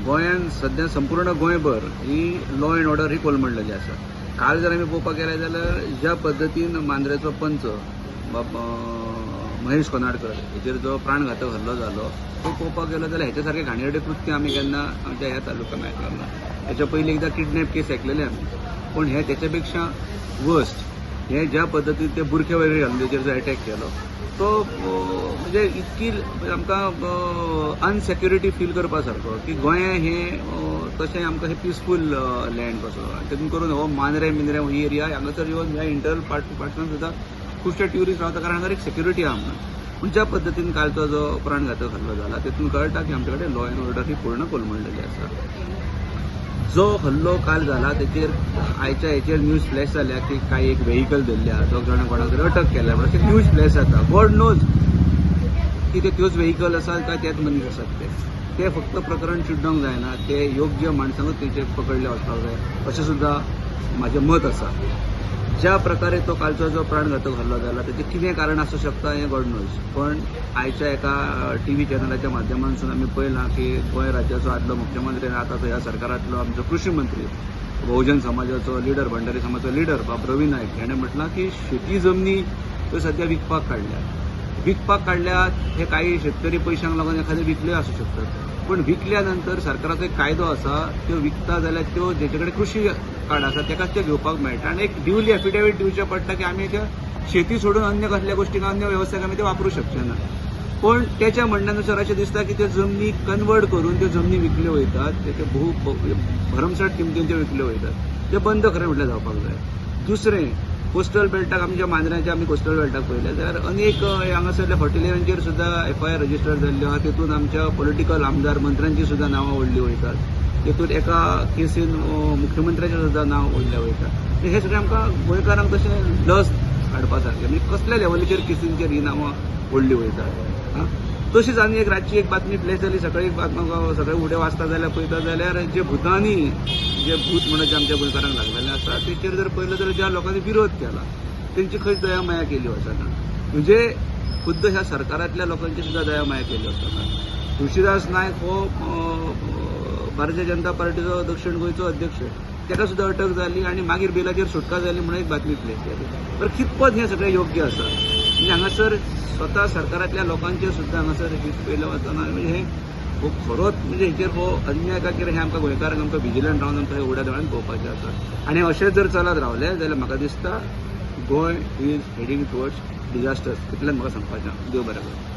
गोंयांत सध्या संपूर्ण गोंयभर ही लॉ अँड ऑर्डर ही कोलमडलेली आसा. काल जर आमी पळोवपाक गेले जाल्यार ज्या पद्दतीन मांद्रेचो पंच महेश कोनाडकर हेचेर जो प्राणघातक हल्लो जालो तो पळोवपाक गेलो जाल्यार हेच्या सारकें घाणेरडें कृत्य आमी केन्ना आमच्या ह्या तालुक्यांत आयकलें ना. हेच्या पयलीं एकदां किडनॅप केस आयकलेले आमी, पूण हे तेच्या पेक्षा वर्स्ट हे ज्या पद्दतीन ते बुरखेवरी हल्लेचेर जो एटॅक केलो तो म्हणजे इतकी आमकां अनसेक्युरिटी फील करपा सारको की गोंया हें तशें आमकां हें पिसफूल लँड कसो तेतून करून हो मांद्रे मिंद्रे ही एरिया हांगासर येवन ह्या इंटरनल पार्टान सुद्दां खुबशे ट्युरिस्ट रावता कारण हांगा एक सेक्युरिटी आहा. पूण ज्या पद्दतीन कालचो जो प्राणघातक हल्लो जाला तेतून कळटा की आमचे कडेन लॉ अँड ऑर्डर ही पूर्ण कोलमडलेली आसा. जो हल्लो काल जाला तेचेर आयच्या हेचेर न्यूज फ्लॅश जाल्या की काही एक व्हेकल धरल्या, दोग जाणां कोणाक तरी अटक केल्या म्हणून न्यूज फ्लॅश जाता. गॉड नोज की ते त्योच व्हेकल आसात काय तेच मनीस आसात ते फक्त प्रकरण चिड्डोंक जायना, ते योग्य माणसांकूच तेचे पकडले वचपाक जाय अशें सुद्दां म्हाजें मत आसा. ज्या प्रकारे तो कालचो जो प्राणघातक हल्लो जाला तेचें कितें कारण आसूं शकता हें गॉड नोज. पण आयच्या एका टीव्ही चॅनलाच्या माध्यमांतसून आमी पळयलां की गोंय राज्याचो आदलो मुख्यमंत्री आनी आतांचो ह्या सरकारांतलो आमचो कृषी मंत्री बहुजन समाजाचो लिडर भंडारी समाजाचो लिडर बाब रवी नायक हेणें म्हटलां की शेती जमनी त्यो सध्या विकपाक काडल्यात. हे काही शेतकरी पयशांक लागून एखाद्यो विकल्यो आसूं शकतात, पण विकल्या नंतर सरकाराचो एक कायदो आसा त्यो विकता जाल्यार त्यो जेचे कडेन कृषी कार्ड आसा तेकाच ते घेवपाक मेळटा आनी एक ड्युली एफिडेवीट दिवचें पडटा की आमी त्या शेती सोडून अन्य कसल्या गोष्टीक अन्य वेवस्थेक आमी ते वापरूं शकचे ना. पण त्याच्या म्हणण्यानुसार अशें दिसता की त्यो जमनी कन्वर्ट करून त्यो जमनी विकल्यो वयतात, ते भरमसाट किमतींच्यो विकल्यो वयतात. ते बंद खरें म्हटल्यार जावपाक जाय. दुसरें, कोस्टल बेल्टाक आमच्या मांद्र्याच्या आमी कोस्टल बेल्टाक पळयलें जाल्यार अनेक हांगासरल्या हॉटेलियरांचेर सुद्दां एफआयआर रजिस्टर जाल्ल्यो आहा. तेतून आमच्या पॉलिटिकल आमदार मंत्र्यांची सुद्दां नांवां व्हडलीं वयतात. तेतून एका केसीन मुख्यमंत्र्याचें सुद्दां नांव व्हडलें वयता. हे सगळें आमकां गोंयकारांक तशें लज हाडपा सारकें म्हणजे कसल्या लेवलीचेर केसींचेर ही नांवां व्हडलीं वयतात. तशीच आनी एक रातची एक बातमी प्लेस जाली, सकाळी म्हाका सगळे उडे वाचता जाल्यार पळयता जाल्यार जे भुतांनी जे भूत म्हणत जे आमच्या गोंयकारांक लागलेले आसा तेचेर जर पळयलं जाल्यार ज्या लोकांनी विरोध केला तेंची खंयच दया माया केली वचना. म्हणजे खुद्द ह्या सरकारांतल्या लोकांची सुद्दां दया माया केली वचना. तुळशीदास नायक हो भारतीय जनता पार्टीचो दक्षिण गोंयचो अध्यक्ष, ताका सुद्दां अटक जाली आनी मागीर बेलाचेर सुटका जाली म्हणून एक बातमी प्लेस जाली. तर कितपत हें सगळें योग्य आसा म्हणजे हांगासर स्वता सरकारांतल्या लोकांचेर सुद्दां हांगासर हीत पयलें वचना. म्हणजे हें खूब खरोच म्हणजे हेचेर हो अन्याय काय कितें हें आमकां गोंयकारांक आमकां विजिलंट रावन आमकां उड्या दोळ्यान पळोवपाचें आसा. आनी अशें जर चलत रावलें जाल्यार म्हाका दिसता Goa is heading towards disaster. इतलेंच म्हाका सांगपाचें. देव बरें करूं.